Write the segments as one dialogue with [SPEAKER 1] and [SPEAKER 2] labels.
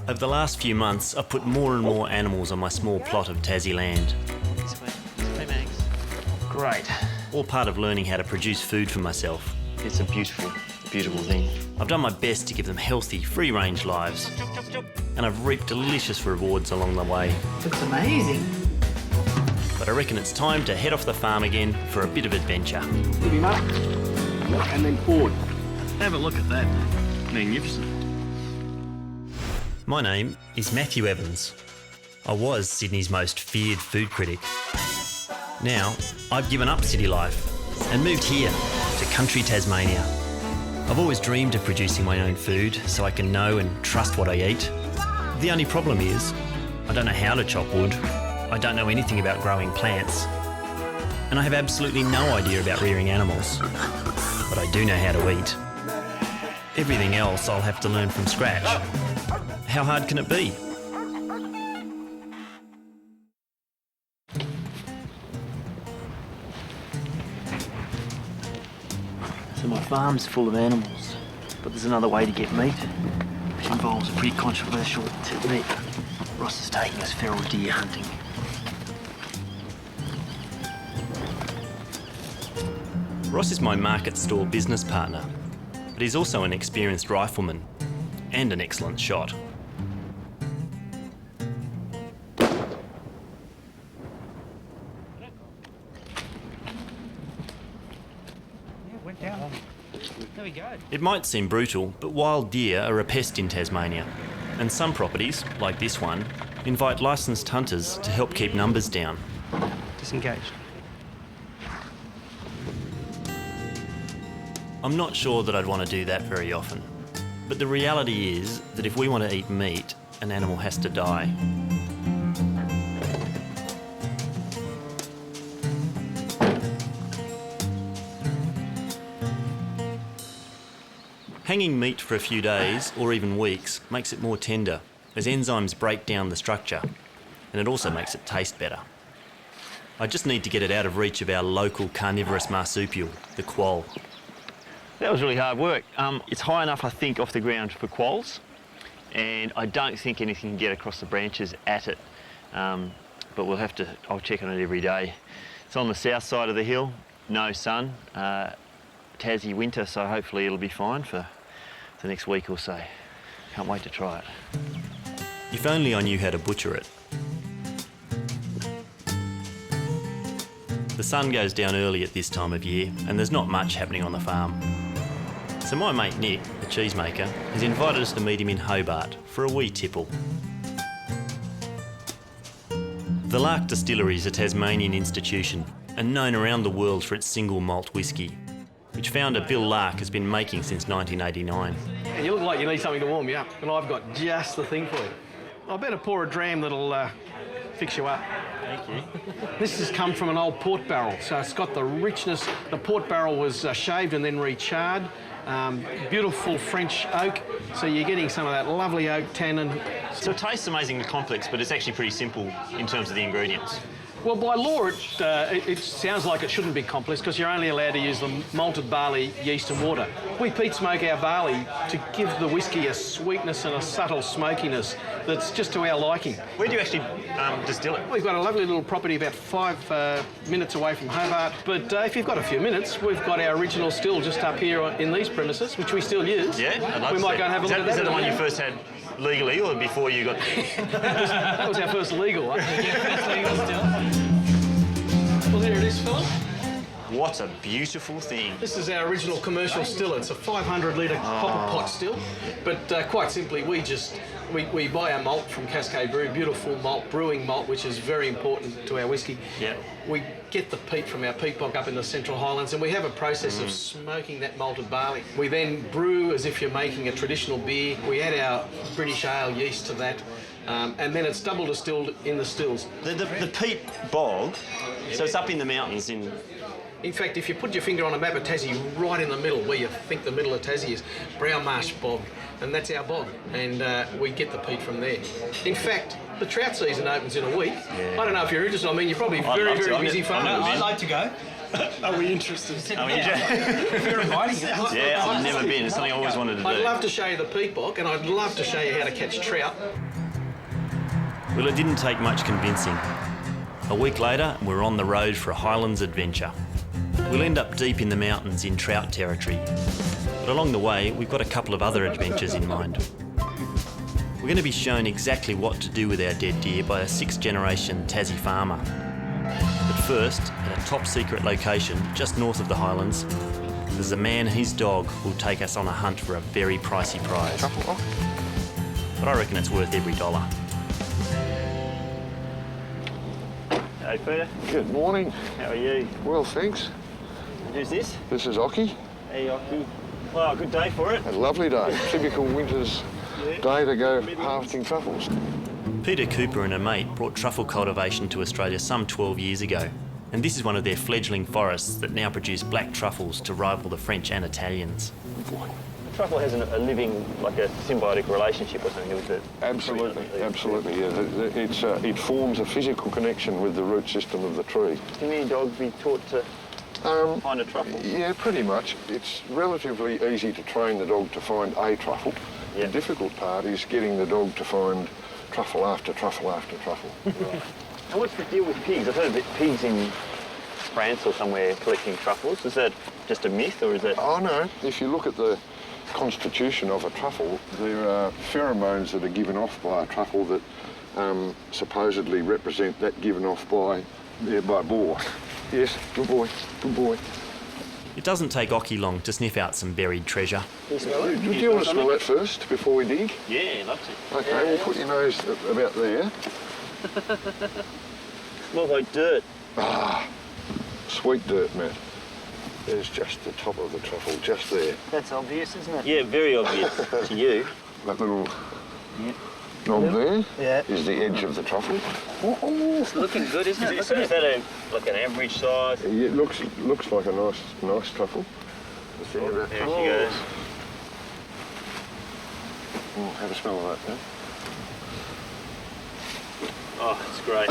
[SPEAKER 1] Over the last few months, I've put more and more animals on my small plot of Tassie land.
[SPEAKER 2] This way, Max.
[SPEAKER 1] Great. All part of learning how to produce food for myself.
[SPEAKER 2] It's a beautiful, beautiful thing.
[SPEAKER 1] I've done my best to give them healthy, free-range lives. And I've reaped delicious rewards along the way.
[SPEAKER 3] Looks amazing.
[SPEAKER 1] But I reckon it's time to head off the farm again for a bit of adventure.
[SPEAKER 4] Lift him up, and then forward. Have a look at that. Magnificent.
[SPEAKER 1] My name is Matthew Evans. I was Sydney's most feared food critic. Now, I've given up city life and moved here to country Tasmania. I've always dreamed of producing my own food so I can know and trust what I eat. The only problem is, I don't know how to chop wood, I don't know anything about growing plants, and I have absolutely no idea about rearing animals. But I do know how to eat. Everything else I'll have to learn from scratch. How hard can it be?
[SPEAKER 2] So my farm's full of animals, but there's another way to get meat, which involves a pretty controversial technique. Ross is taking us feral deer hunting.
[SPEAKER 1] Ross is my market stall business partner, but he's also an experienced rifleman and an excellent shot.
[SPEAKER 3] There we go.
[SPEAKER 1] It might seem brutal, but wild deer are a pest in Tasmania, and some properties, like this one, invite licensed hunters to help keep numbers down.
[SPEAKER 3] Disengaged.
[SPEAKER 1] I'm not sure that I'd want to do that very often, but the reality is that if we want to eat meat, an animal has to die. Hanging meat for a few days, or even weeks, makes it more tender, as enzymes break down the structure, and it also makes it taste better. I just need to get it out of reach of our local carnivorous marsupial, the quoll.
[SPEAKER 2] That was really hard work. It's high enough, I think, off the ground for quolls, and I don't think anything can get across the branches at it. But we'll have to, I'll check on it every day. It's on the south side of the hill, no sun, Tassie winter, so hopefully it'll be fine for the next week or so. Can't wait to try it.
[SPEAKER 1] If only I knew how to butcher it. The sun goes down early at this time of year, and there's not much happening on the farm. So my mate Nick, the cheesemaker, has invited us to meet him in Hobart for a wee tipple. The Lark Distillery is a Tasmanian institution and known around the world for its single malt whisky, which founder Bill Lark has been making since 1989.
[SPEAKER 4] And you look like you need something to warm you up, and I've got just the thing for you. I better pour a dram that'll fix you up.
[SPEAKER 1] Thank you.
[SPEAKER 4] This has come from an old port barrel, so it's got the richness. The port barrel was shaved and then recharred. Beautiful French oak, so you're getting some of that lovely oak tannin.
[SPEAKER 1] So it tastes amazingly complex, but it's actually pretty simple in terms of the ingredients.
[SPEAKER 4] Well, by law, it sounds like it shouldn't be complex because you're only allowed to use the malted barley, yeast and water. We peat smoke our barley to give the whisky a sweetness and a subtle smokiness that's just to our liking.
[SPEAKER 1] Where do you actually distill it?
[SPEAKER 4] We've got a lovely little property about 5 minutes away from Hobart, but if you've got a few minutes, we've got our original still just up here in these premises, which we still use.
[SPEAKER 1] Yeah, I'd love
[SPEAKER 4] we
[SPEAKER 1] to
[SPEAKER 4] might
[SPEAKER 1] see.
[SPEAKER 4] go and have a look at that.
[SPEAKER 1] Is that the one you first had legally, or before you got...
[SPEAKER 4] That was our first legal one. First legal still. Well, there it is, Philip.
[SPEAKER 1] What a beautiful thing.
[SPEAKER 4] This is our original commercial still. It's a 500-litre copper pot still. But quite simply, we buy our malt from Cascade Brew, beautiful malt, brewing malt, which is very important to our whisky.
[SPEAKER 1] Yeah.
[SPEAKER 4] We get the peat from our peat bog up in the Central Highlands, and we have a process of smoking that malted barley. We then brew as if you're making a traditional beer. We add our British ale yeast to that. And then it's double distilled in the stills.
[SPEAKER 1] The Peat Bog, so it's up in the mountains in...
[SPEAKER 4] In fact, if you put your finger on a map of Tassie, right in the middle, where you think the middle of Tassie is, Brown Marsh Bog, and that's our bog, and we get the peat from there. In fact, the trout season opens in a week. Yeah. I don't know if you're interested. I mean, you're probably very busy farmers.
[SPEAKER 3] I'd like to go.
[SPEAKER 4] Are we interested?
[SPEAKER 3] If you're inviting us.
[SPEAKER 2] Yeah, I've never been. It's something I always wanted to do.
[SPEAKER 4] I'd love to show you the Peat Bog, and I'd love to show you how to catch trout.
[SPEAKER 1] Well, it didn't take much convincing. A week later, we're on the road for a Highlands Adventure. We'll end up deep in the mountains in trout territory. But along the way, we've got a couple of other adventures in mind. We're going to be shown exactly what to do with our dead deer by a 6th generation Tassie farmer. But first, at a top secret location just north of the Highlands, there's a man and his dog who'll take us on a hunt for a very pricey prize. But I reckon it's worth every dollar.
[SPEAKER 2] Hey Peter,
[SPEAKER 5] Good morning.
[SPEAKER 2] how are you?
[SPEAKER 5] Well, thanks.
[SPEAKER 2] Who's this?
[SPEAKER 5] This is Ockie.
[SPEAKER 2] Hey Oki. Well, good day for it.
[SPEAKER 5] A lovely day. Typical winter's day to go harvesting truffles.
[SPEAKER 1] Peter Cooper and a mate brought truffle cultivation to Australia some 12 years ago, and this is one of their fledgling forests that now produce black truffles to rival the French and Italians.
[SPEAKER 2] The truffle has a living, like a symbiotic relationship or something with it.
[SPEAKER 5] Absolutely, absolutely. Yeah, it forms a physical connection with the root system of the tree.
[SPEAKER 2] Can any dog be taught to find a truffle?
[SPEAKER 5] Yeah, pretty much. It's relatively easy to train the dog to find a truffle.
[SPEAKER 2] Yeah.
[SPEAKER 5] The difficult part is getting the dog to find truffle after truffle after truffle.
[SPEAKER 2] Right. And what's the deal with pigs? I've heard that pigs in France or somewhere collecting truffles. Is that just a myth or is that...
[SPEAKER 5] Oh no, if you look at the constitution of a truffle, there are pheromones that are given off by a truffle that supposedly represent that given off by boar. Yes, good boy, good boy.
[SPEAKER 1] It doesn't take Ockie long to sniff out some buried treasure.
[SPEAKER 5] Do you want to smell that first before we dig?
[SPEAKER 2] Yeah, love to.
[SPEAKER 5] Okay, we'll put your nose about there.
[SPEAKER 2] Smells like dirt.
[SPEAKER 5] Sweet dirt, Matt. There's just the top of the truffle, just there.
[SPEAKER 3] That's obvious, isn't it?
[SPEAKER 2] Yeah, very obvious to you.
[SPEAKER 5] That little knob there
[SPEAKER 3] Yeah.
[SPEAKER 5] is the edge of the truffle.
[SPEAKER 3] It's looking good, isn't it?
[SPEAKER 2] So is that like an average size?
[SPEAKER 5] Yeah, it looks like a nice truffle.
[SPEAKER 2] There she goes.
[SPEAKER 5] Oh, have a smell of that,
[SPEAKER 2] Oh, it's great.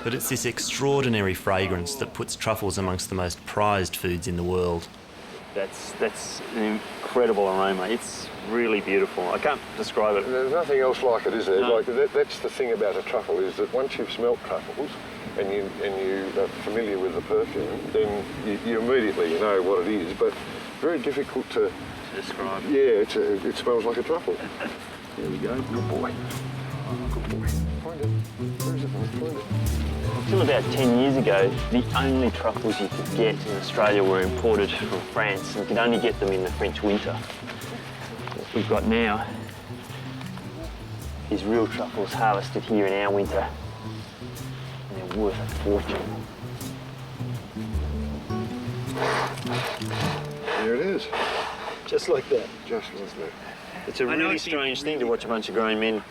[SPEAKER 1] But it's this extraordinary fragrance that puts truffles amongst the most prized foods in the world.
[SPEAKER 2] That's an incredible aroma. It's really beautiful. I can't describe it.
[SPEAKER 5] There's nothing else like it, is there?
[SPEAKER 2] No.
[SPEAKER 5] Like that's the thing about a truffle, is that once you've smelt truffles and you are familiar with the perfume, then you immediately know what it is. But very difficult to
[SPEAKER 2] Describe.
[SPEAKER 5] Yeah, it smells like a truffle. There we go. Good boy. Good boy. Find it. Where is it? Find it.
[SPEAKER 2] Until about 10 years ago, the only truffles you could get in Australia were imported from France, and you could only get them in the French winter. What we've got now is real truffles harvested here in our winter, and they're worth a fortune.
[SPEAKER 5] There it is.
[SPEAKER 2] Just like that.
[SPEAKER 5] Just like that.
[SPEAKER 2] It's a really strange thing to watch a bunch of grown men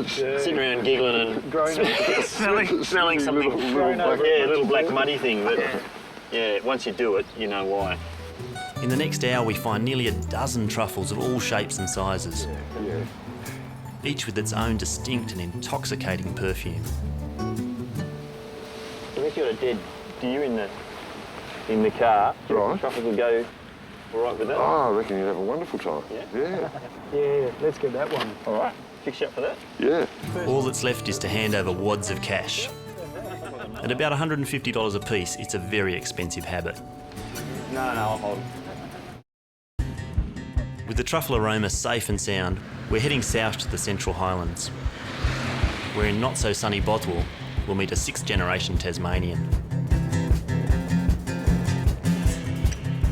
[SPEAKER 2] sitting around giggling and smelling something. Little black muddy thing. But yeah, once you do it, you know why.
[SPEAKER 1] In the next hour, we find nearly a dozen truffles of all shapes and sizes,
[SPEAKER 5] Yeah.
[SPEAKER 1] each with its own distinct and intoxicating perfume.
[SPEAKER 2] If you had a dead deer in the car,
[SPEAKER 5] Right.
[SPEAKER 2] truffles would go all right with that.
[SPEAKER 5] Oh, I reckon you'd have a wonderful time.
[SPEAKER 2] Yeah?
[SPEAKER 3] Yeah, let's get that one.
[SPEAKER 2] All right. Fix you up for that.
[SPEAKER 5] Yeah.
[SPEAKER 1] All that's left is to hand over wads of cash. At about $150 a piece, it's a very expensive habit.
[SPEAKER 2] No, I'll hold it.
[SPEAKER 1] With the truffle aroma safe and sound, we're heading south to the Central Highlands, where in not so sunny Bothwell, we'll meet a 6th generation Tasmanian.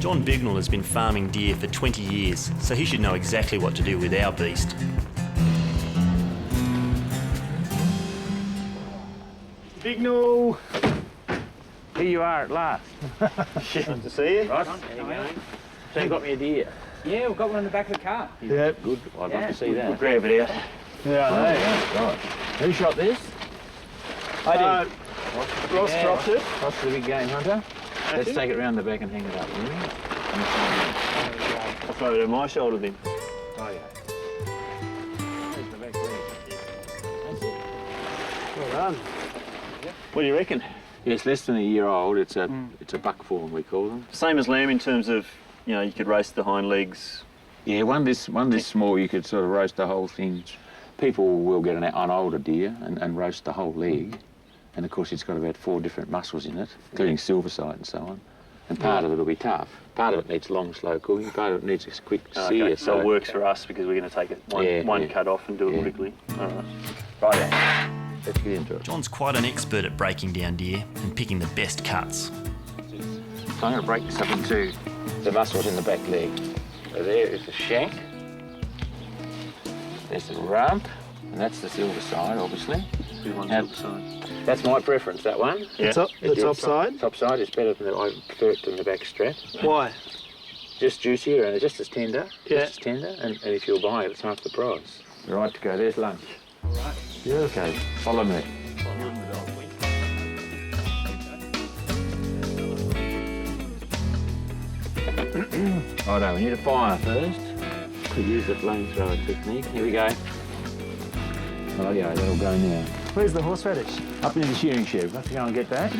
[SPEAKER 1] John Bignell has been farming deer for 20 years, so he should know exactly what to do with our beast.
[SPEAKER 3] Bignell! Here you are at last.
[SPEAKER 2] Nice to see you.
[SPEAKER 3] Right. So you got me a deer? Yeah, we've got one in the back of the car. Yeah, good. I'd love to see
[SPEAKER 2] We'll
[SPEAKER 3] that.
[SPEAKER 2] grab it out.
[SPEAKER 3] Yeah, I know. Right. Who shot this? I did.
[SPEAKER 2] Ross dropped it.
[SPEAKER 3] Ross the big game hunter. Let's take it round the back and hang it up, will we?
[SPEAKER 2] I'll throw it on my shoulder then.
[SPEAKER 3] Oh, yeah. There's the back leg. That's it. Well done.
[SPEAKER 2] What do you reckon?
[SPEAKER 3] Yes, less than a year old. It's a buck form, we call them.
[SPEAKER 2] Same as lamb in terms of, you know, you could roast the hind legs.
[SPEAKER 3] Yeah, one this small, you could sort of roast the whole thing. People will get an older deer and roast the whole leg. And of course it's got about 4 different muscles in it, including silverside and so on. And part of it will be tough. Part of it needs long, slow cooking. Part of it needs a quick sear.
[SPEAKER 2] Okay. So it works for us because we're going to take it one cut off and do it quickly. All right. Right.
[SPEAKER 3] Let's get into it.
[SPEAKER 1] John's quite an expert at breaking down deer and picking the best cuts.
[SPEAKER 3] So I'm going to break this up into the muscles in the back leg. So there is the shank. There's the rump, and that's the silver side, obviously. That's my preference, that one.
[SPEAKER 4] The top side?
[SPEAKER 3] Top side is better than I prefer it than the back strap.
[SPEAKER 4] Why?
[SPEAKER 3] Just juicier and just as tender.
[SPEAKER 4] Yeah.
[SPEAKER 3] Just as tender, and if you'll buy it, it's half the price. Right to go, there's lunch.
[SPEAKER 4] Right.
[SPEAKER 3] Yeah, okay, follow me. Righto, we need a fire first. Could use the flamethrower technique. Here we go. Oh yeah, that'll go now.
[SPEAKER 4] Where's the horseradish?
[SPEAKER 3] Up into the shearing shed. Let's go and get that.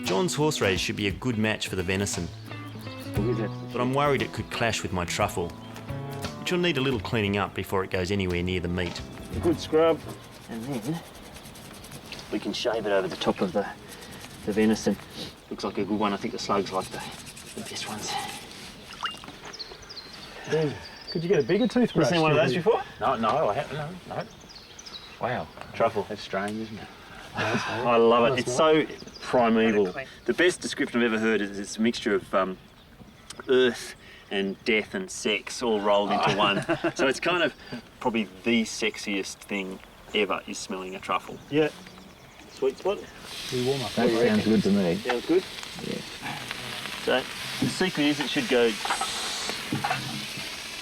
[SPEAKER 1] John's horseradish should be a good match for the venison,
[SPEAKER 3] We'll get that.
[SPEAKER 1] but I'm worried it could clash with my truffle, which will need a little cleaning up before it goes anywhere near the meat.
[SPEAKER 2] A good scrub, and then we can shave it over the top of the venison. Looks like a good one. I think the slugs like the best ones.
[SPEAKER 4] Could you get a bigger toothbrush?
[SPEAKER 2] You seen one of those before?
[SPEAKER 3] No, I haven't. No. Wow.
[SPEAKER 2] Truffle.
[SPEAKER 3] That's strange, isn't it?
[SPEAKER 2] I love it. It's so primeval. The best description I've ever heard is it's a mixture of earth and death and sex all rolled into one. So it's kind of probably the sexiest thing ever is smelling a truffle.
[SPEAKER 4] Yeah.
[SPEAKER 2] Sweet spot.
[SPEAKER 4] We warm up.
[SPEAKER 3] That sounds good to me.
[SPEAKER 2] Sounds good?
[SPEAKER 3] Yeah.
[SPEAKER 2] So the secret is it should go...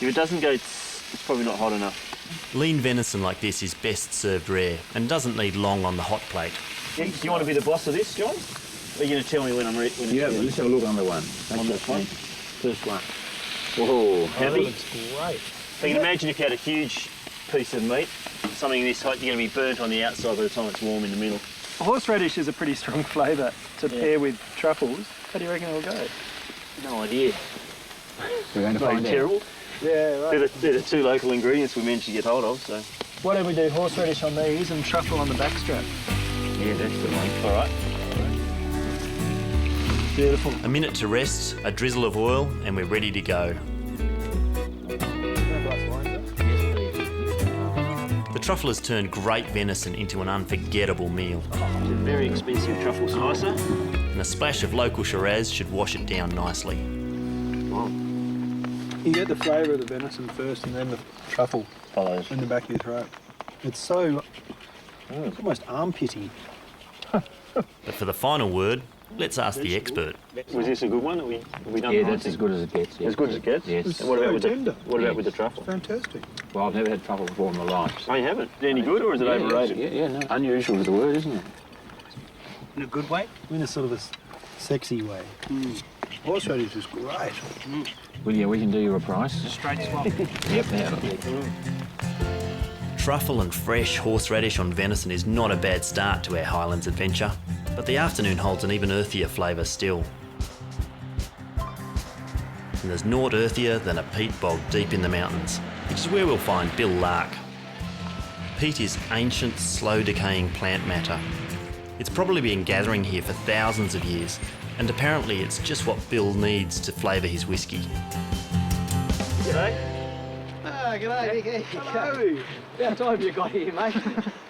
[SPEAKER 2] If it doesn't go, it's probably not hot enough.
[SPEAKER 1] Lean venison like this is best served rare and doesn't need long on the hot plate.
[SPEAKER 2] Do you want to be the boss of this, John? Or are you going to tell me when I'm ready?
[SPEAKER 3] Yeah, let's have a look on the one.
[SPEAKER 2] On this one?
[SPEAKER 3] First one. Whoa.
[SPEAKER 2] Heavy.
[SPEAKER 4] Looks great.
[SPEAKER 2] So you can imagine if you had a huge piece of meat, something this hot, you're going to be burnt on the outside by the time it's warm in the middle.
[SPEAKER 4] Horseradish is a pretty strong flavour to pair with truffles. How do you reckon it'll go?
[SPEAKER 2] No idea.
[SPEAKER 3] We're going to
[SPEAKER 2] Not
[SPEAKER 3] find out.
[SPEAKER 2] terrible.
[SPEAKER 4] Yeah, right.
[SPEAKER 2] They're the 2 local ingredients we managed to get hold of, so...
[SPEAKER 4] Why don't we do horseradish on these and truffle on the backstrap?
[SPEAKER 3] Yeah, that's the one.
[SPEAKER 2] All right.
[SPEAKER 4] Beautiful.
[SPEAKER 1] A minute to rest, a drizzle of oil, and we're ready to go. The truffle has turned great venison into an unforgettable meal,
[SPEAKER 2] It's a very expensive truffle slicer.
[SPEAKER 1] and a splash of local Shiraz should wash it down nicely.
[SPEAKER 6] You get the flavour of the venison first and then the truffle
[SPEAKER 2] Follows.
[SPEAKER 6] in the back of your throat. It's so... It's almost armpity.
[SPEAKER 1] But for the final word, let's ask the expert.
[SPEAKER 2] Was this a good one? Have we done
[SPEAKER 3] Yeah,
[SPEAKER 2] the
[SPEAKER 3] that's as good as it gets. Yeah.
[SPEAKER 2] As good as it gets?
[SPEAKER 3] Yes.
[SPEAKER 2] And what about with
[SPEAKER 6] tender.
[SPEAKER 2] with the truffle?
[SPEAKER 6] Fantastic.
[SPEAKER 3] Well, I've never had truffle before in my life.
[SPEAKER 2] Oh, you haven't? Is it any good or is it overrated?
[SPEAKER 3] Yeah, no. Unusual is the word, isn't it?
[SPEAKER 6] In a good way? In a sort of a sexy way. Horseradish is great.
[SPEAKER 3] Well, yeah, we can do you a price.
[SPEAKER 4] Straight swap.
[SPEAKER 3] Yep, now.
[SPEAKER 1] Truffle and fresh horseradish on venison is not a bad start to our Highlands adventure, but the afternoon holds an even earthier flavour still. And there's naught earthier than a peat bog deep in the mountains, which is where we'll find Bill Lark. Peat is ancient, slow-decaying plant matter. It's probably been gathering here for thousands of years, and apparently it's just what Bill needs to flavour his whiskey.
[SPEAKER 2] G'day.
[SPEAKER 4] Ah, g'day, Nick. Hello. About time you got here, mate.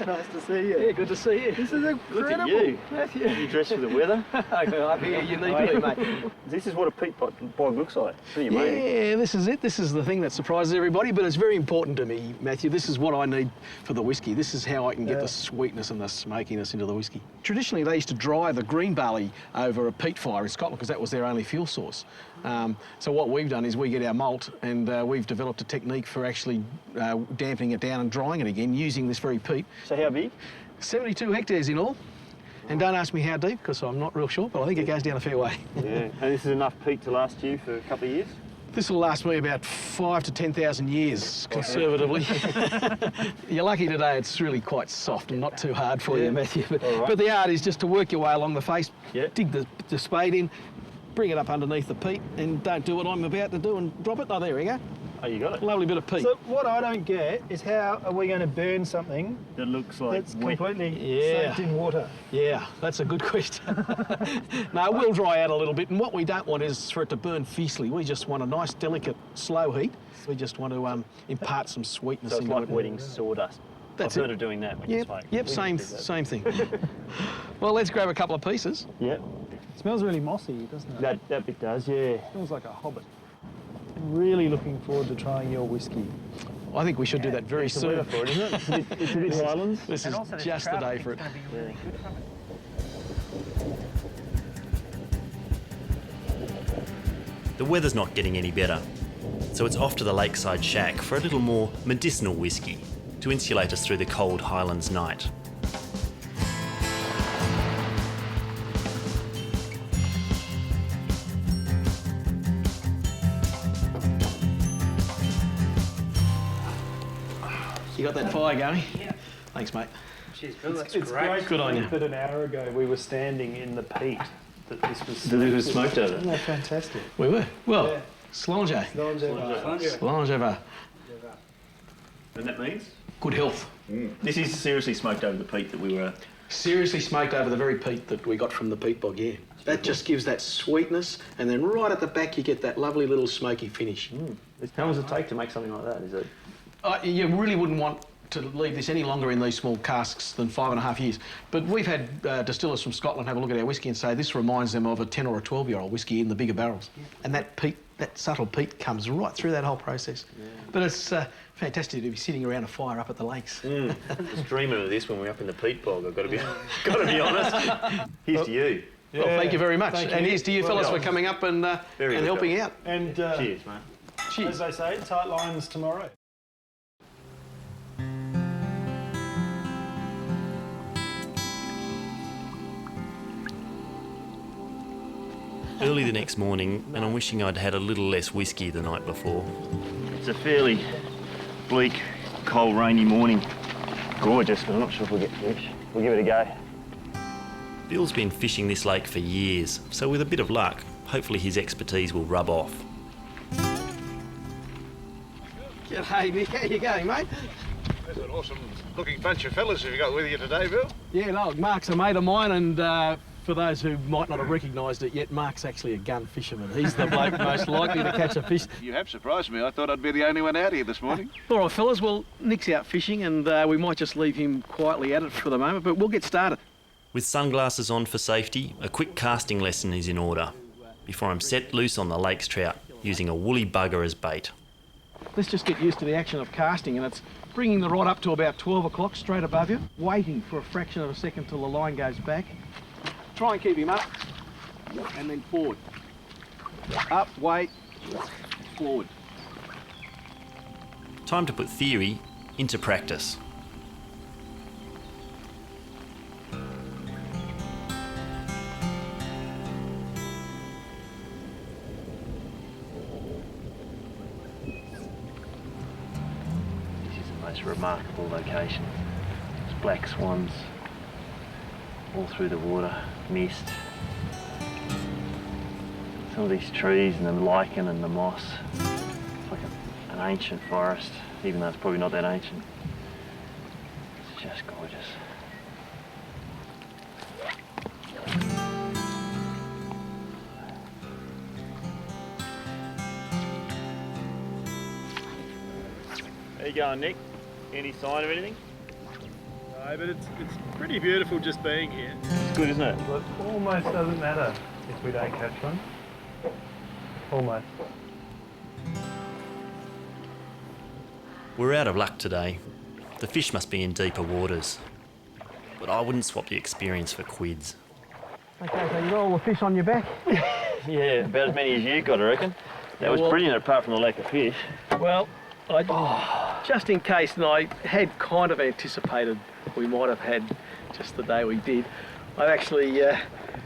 [SPEAKER 6] Nice to see you.
[SPEAKER 4] Yeah, good to see you.
[SPEAKER 6] This is incredible.
[SPEAKER 2] Look at you.
[SPEAKER 4] Matthew.
[SPEAKER 2] You dressed for the weather?
[SPEAKER 4] I'm here uniquely, mate.
[SPEAKER 2] This is what a peat bog looks like. Pretty amazing.
[SPEAKER 4] Yeah, this is it. This is the thing that surprises everybody, but it's very important to me, Matthew. This is what I need for the whiskey. This is how I can get the sweetness and the smokiness into the whiskey. Traditionally, they used to dry the green barley over a peat fire in Scotland because that was their only fuel source. So what we've done is we get our malt and we've developed a technique for actually dampening it down and drying it again using this very peat.
[SPEAKER 2] So how big?
[SPEAKER 4] 72 hectares in all. And don't ask me how deep because I'm not real sure, but I think it goes down a fair way.
[SPEAKER 2] Yeah. And this is enough peat to last you for a couple of years?
[SPEAKER 4] This will last me about 5,000 to 10,000 years, conservatively. You're lucky today it's really quite soft and not too hard for you, Matthew. But the art is just to work your way along the face, dig the spade in, bring it up underneath the peat, and don't do what I'm about to do and drop it. Oh, there we go.
[SPEAKER 2] Oh, you got it.
[SPEAKER 4] Lovely bit of peat.
[SPEAKER 6] So what I don't get is how are we going to burn something
[SPEAKER 2] That looks like
[SPEAKER 6] that's
[SPEAKER 2] wet.
[SPEAKER 6] completely soaked in water?
[SPEAKER 4] Yeah, that's a good question. No, it will dry out a little bit, and what we don't want is for it to burn fiercely. We just want a nice, delicate, slow heat. We just want to impart some sweetness
[SPEAKER 2] So it's
[SPEAKER 4] into
[SPEAKER 2] like
[SPEAKER 4] it.
[SPEAKER 2] wetting sawdust.
[SPEAKER 4] That's
[SPEAKER 2] I've heard
[SPEAKER 4] it.
[SPEAKER 2] of doing that when you smoke.
[SPEAKER 4] Yep,
[SPEAKER 2] We
[SPEAKER 4] same
[SPEAKER 2] need to do that.
[SPEAKER 4] same thing. Well, let's grab a couple of pieces.
[SPEAKER 2] Yep,
[SPEAKER 6] It smells really mossy, doesn't it?
[SPEAKER 2] that bit does, yeah.
[SPEAKER 6] Smells like a hobbit. I'm really looking forward to trying your whiskey.
[SPEAKER 4] I think we should do that very
[SPEAKER 2] It's the
[SPEAKER 4] soon.
[SPEAKER 2] weather for it, isn't it? It's a bit Highlands.
[SPEAKER 4] This is just the day for it.
[SPEAKER 1] The weather's not getting any better, so it's off to the lakeside shack for a little more medicinal whiskey to insulate us through the cold Highlands night.
[SPEAKER 4] You got that fire going? Yeah. Thanks, mate.
[SPEAKER 6] It's great.
[SPEAKER 4] Good on you.
[SPEAKER 6] That an hour ago we were standing in the peat that this was.
[SPEAKER 2] That it was smoked over.
[SPEAKER 6] Isn't that fantastic?
[SPEAKER 4] We were. Well,
[SPEAKER 6] Yeah.
[SPEAKER 4] Slange.
[SPEAKER 6] Slange.
[SPEAKER 4] Slange ever.
[SPEAKER 2] And that means?
[SPEAKER 4] Good health.
[SPEAKER 2] This is seriously smoked over the peat that we were...
[SPEAKER 4] Seriously smoked over the very peat that we got from the Peat Bog, yeah. That just gives that sweetness, and then right at the back you get that lovely little smoky finish.
[SPEAKER 2] How long does it take to make something like that? Is it?
[SPEAKER 4] You really wouldn't want to leave this any longer in these small casks than 5.5 years. But we've had distillers from Scotland have a look at our whiskey and say this reminds them of a 10 or a 12-year-old whiskey in the bigger barrels. And that peat, that subtle peat comes right through that whole process. But it's fantastic to be sitting around a fire up at the lakes.
[SPEAKER 2] I was dreaming of this when we were up in the Peat Bog, I've got to be honest. Here's to you.
[SPEAKER 4] Well, thank you very much.
[SPEAKER 6] Thank
[SPEAKER 4] And
[SPEAKER 6] you.
[SPEAKER 4] here's to you fellas for coming up and
[SPEAKER 2] Very good
[SPEAKER 4] helping
[SPEAKER 2] job.
[SPEAKER 4] out.
[SPEAKER 6] And
[SPEAKER 2] Cheers, mate.
[SPEAKER 4] Cheers.
[SPEAKER 6] as they say, tight lines tomorrow.
[SPEAKER 1] Early the next morning, and I'm wishing I'd had a little less whiskey the night before.
[SPEAKER 2] It's a fairly bleak, cold, rainy morning. Gorgeous, but I'm not sure if we'll get fish. We'll give it a go.
[SPEAKER 1] Bill's been fishing this lake for years, so with a bit of luck, hopefully his expertise will rub off.
[SPEAKER 4] G'day, Nick. How you going, mate?
[SPEAKER 7] That's an awesome looking bunch of fellas you've got with you today, Bill.
[SPEAKER 4] Yeah, no, Mark's a mate of mine, and for those who might not have recognised it yet, Mark's actually a gun fisherman. He's the bloke most likely to catch a fish.
[SPEAKER 7] You have surprised me. I thought I'd be the only one out here this morning.
[SPEAKER 4] All right, fellas, well, Nick's out fishing, and we might just leave him quietly at it for the moment, but we'll get started.
[SPEAKER 1] With sunglasses on for safety, a quick casting lesson is in order before I'm set loose on the lake's trout using a woolly bugger as bait.
[SPEAKER 4] Let's just get used to the action of casting, and it's bringing the rod up to about 12 o'clock straight above you, waiting for a fraction of a second till the line goes back. Try and keep him up, and then forward. Up, wait, forward.
[SPEAKER 1] Time to put theory into practice.
[SPEAKER 2] This is the most remarkable location. There's black swans all through the water, mist. Some of these trees and the lichen and the moss. It's like an ancient forest, even though it's probably not that ancient. It's just gorgeous. How you going, Nick? Any sign of anything?
[SPEAKER 6] No, but it's pretty beautiful just being here.
[SPEAKER 2] It's good, isn't it?
[SPEAKER 6] But almost doesn't matter if we don't catch one. Almost.
[SPEAKER 1] We're out of luck today. The fish must be in deeper waters. But I wouldn't swap the experience for quids.
[SPEAKER 4] Okay, so you got all the fish on your back?
[SPEAKER 2] Yeah, about as many as you got, I reckon. That was
[SPEAKER 4] well-
[SPEAKER 2] brilliant, apart from the lack of fish.
[SPEAKER 4] Well, just in case, and I had kind of anticipated we might have had just the day we did, I actually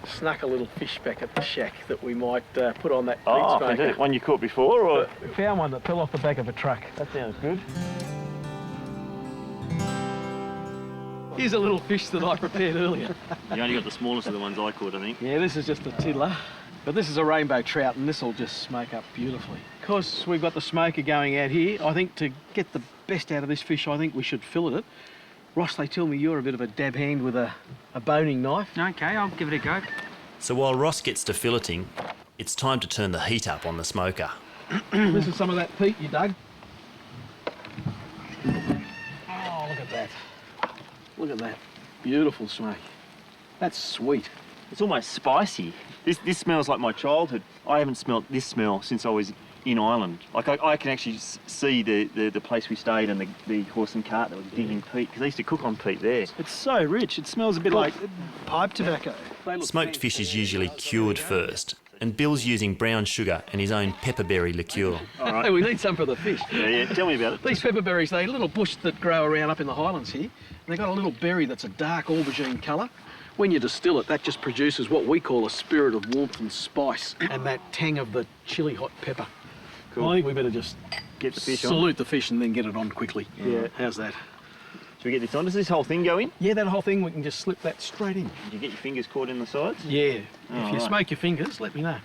[SPEAKER 4] snuck a little fish back at the shack that we might put on that peat
[SPEAKER 2] Oh,
[SPEAKER 4] smoker.
[SPEAKER 2] fantastic. One you caught before, or?
[SPEAKER 4] We found one that fell off the back of a truck.
[SPEAKER 2] That sounds good.
[SPEAKER 4] Here's a little fish that I prepared earlier.
[SPEAKER 2] You only got the smallest of the ones I caught, I think.
[SPEAKER 4] Yeah, this is just a tiddler, but this is a rainbow trout, and this will just smoke up beautifully. Because we've got the smoker going out here, I think to get the best out of this fish, I think we should fillet it. Ross, they tell me you're a bit of a dab hand with a boning knife.
[SPEAKER 8] Okay, I'll give it a go.
[SPEAKER 1] So while Ross gets to filleting, it's time to turn the heat up on the smoker.
[SPEAKER 4] This is some of that peat you dug. Oh, look at that. Look at that. Beautiful smoke. That's sweet.
[SPEAKER 2] It's almost spicy. This smells like my childhood. I haven't smelt this smell since I was in Ireland. Like I can actually see the place we stayed and the horse and cart that was digging peat, because they used to cook on peat there.
[SPEAKER 6] It's so rich. It smells a bit like pipe tobacco.
[SPEAKER 1] Smoked fish is usually cured first, and Bill's using brown sugar and his own pepperberry liqueur.
[SPEAKER 4] Hey, we need some for the fish.
[SPEAKER 2] Yeah, tell me about it.
[SPEAKER 4] These pepperberries, they're a little bush that grow around up in the Highlands here. They've got a little berry that's a dark aubergine colour. When you distill it, that just produces what we call a spirit of warmth and spice, and that tang of the chili hot pepper.
[SPEAKER 2] Cool.
[SPEAKER 4] I think we better just
[SPEAKER 2] Get the fish on.
[SPEAKER 4] salute the fish and then get it on quickly.
[SPEAKER 2] Yeah.
[SPEAKER 4] How's that?
[SPEAKER 2] Should we get this on? Does this whole thing go in?
[SPEAKER 4] Yeah, that whole thing, we can just slip that straight in.
[SPEAKER 2] Did you get your fingers caught in the sides?
[SPEAKER 4] Yeah. If you
[SPEAKER 2] right.
[SPEAKER 4] smoke your fingers, let me know.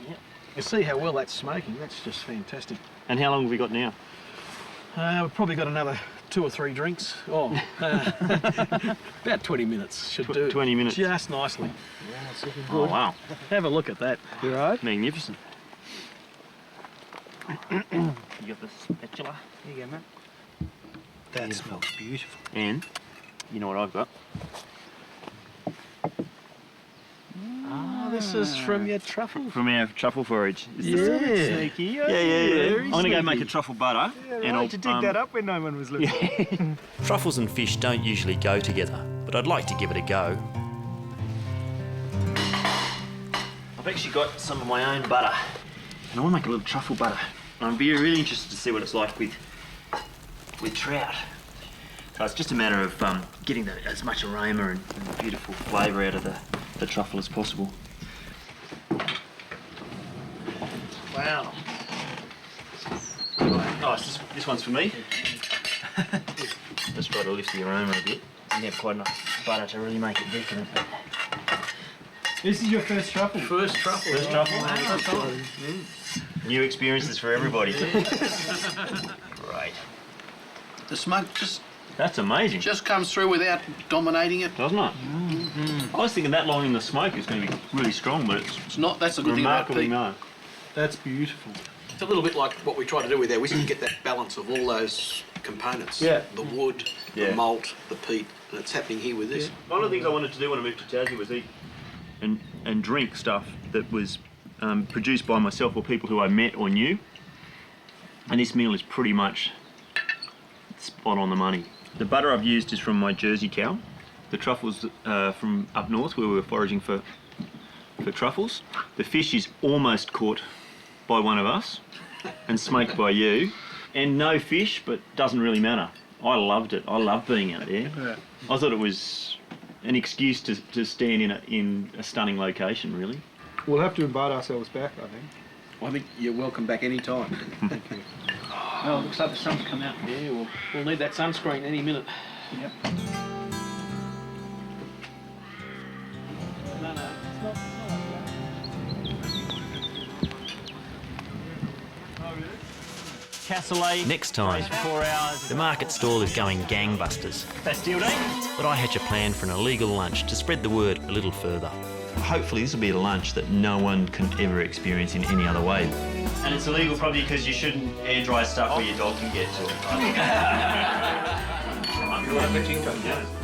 [SPEAKER 2] Yep.
[SPEAKER 4] You see how well that's smoking? That's just fantastic.
[SPEAKER 2] And how long have we got now?
[SPEAKER 4] We've probably got another 2 or 3 drinks. Oh, about 20 minutes should do.
[SPEAKER 2] 20 minutes.
[SPEAKER 4] Just nicely. Yeah, it's looking good.
[SPEAKER 2] Oh, wow.
[SPEAKER 4] Have a look at that.
[SPEAKER 6] You right?
[SPEAKER 2] Magnificent. You got the spatula.
[SPEAKER 8] There you go, mate.
[SPEAKER 6] That smells beautiful.
[SPEAKER 2] And you know what I've got?
[SPEAKER 4] Oh, this is from your truffle.
[SPEAKER 2] From our truffle forage.
[SPEAKER 4] Yeah.
[SPEAKER 6] Sneaky.
[SPEAKER 2] Yeah. I'm going to go make a truffle butter.
[SPEAKER 6] And I'll dig that up when no one was looking.
[SPEAKER 1] Truffles and fish don't usually go together, but I'd like to give it a go.
[SPEAKER 2] I've actually got some of my own butter, and I want to make a little truffle butter. And I'm really interested to see what it's like with trout. So it's just a matter of getting as much aroma and beautiful flavour out of the truffle as possible.
[SPEAKER 4] Wow.
[SPEAKER 2] Oh, this one's for me. Just try to lift the aroma a bit. You have quite enough butter to really make it decadent.
[SPEAKER 6] This is your first truffle.
[SPEAKER 4] First truffle.
[SPEAKER 2] First truffle. New experiences for everybody. Right.
[SPEAKER 4] The smoke
[SPEAKER 2] That's amazing,
[SPEAKER 4] just comes through without dominating it.
[SPEAKER 2] doesn't it? I was thinking that long in the smoke is going to be really strong, but
[SPEAKER 4] It's not. That's a good thing about
[SPEAKER 2] remarkably
[SPEAKER 4] peat.
[SPEAKER 2] no.
[SPEAKER 6] That's beautiful.
[SPEAKER 4] It's a little bit like what we try to do with our whiskey, get that balance of all those components.
[SPEAKER 2] Yeah.
[SPEAKER 4] The wood,
[SPEAKER 2] Yeah.
[SPEAKER 4] the malt, the peat, and it's happening here with this.
[SPEAKER 2] One of the things I wanted to do when I moved to Tassie was eat and drink stuff that was produced by myself or people who I met or knew. And this meal is pretty much spot on the money. The butter I've used is from my Jersey cow. The truffles from up north where we were foraging for truffles. The fish is almost caught by one of us and smoked by you. And no fish, but doesn't really matter. I loved it. I love being out there.
[SPEAKER 6] Yeah.
[SPEAKER 2] I thought it was an excuse to stand in a stunning location, really.
[SPEAKER 6] We'll have to invite ourselves back, I think.
[SPEAKER 4] I think you're welcome back any time.
[SPEAKER 6] Thank you.
[SPEAKER 4] Oh, it looks like the sun's come out. Yeah, we'll need that sunscreen any minute.
[SPEAKER 6] Yep.
[SPEAKER 2] Cassoulet.
[SPEAKER 1] Next time,
[SPEAKER 2] 4 hours.
[SPEAKER 1] the market stall is going gangbusters,
[SPEAKER 2] Bastille Day.
[SPEAKER 1] but I hatch a plan for an illegal lunch to spread the word a little further. Hopefully this will be a lunch that no one can ever experience in any other way.
[SPEAKER 2] And it's illegal probably because you shouldn't air dry stuff where your dog can get to it. Right?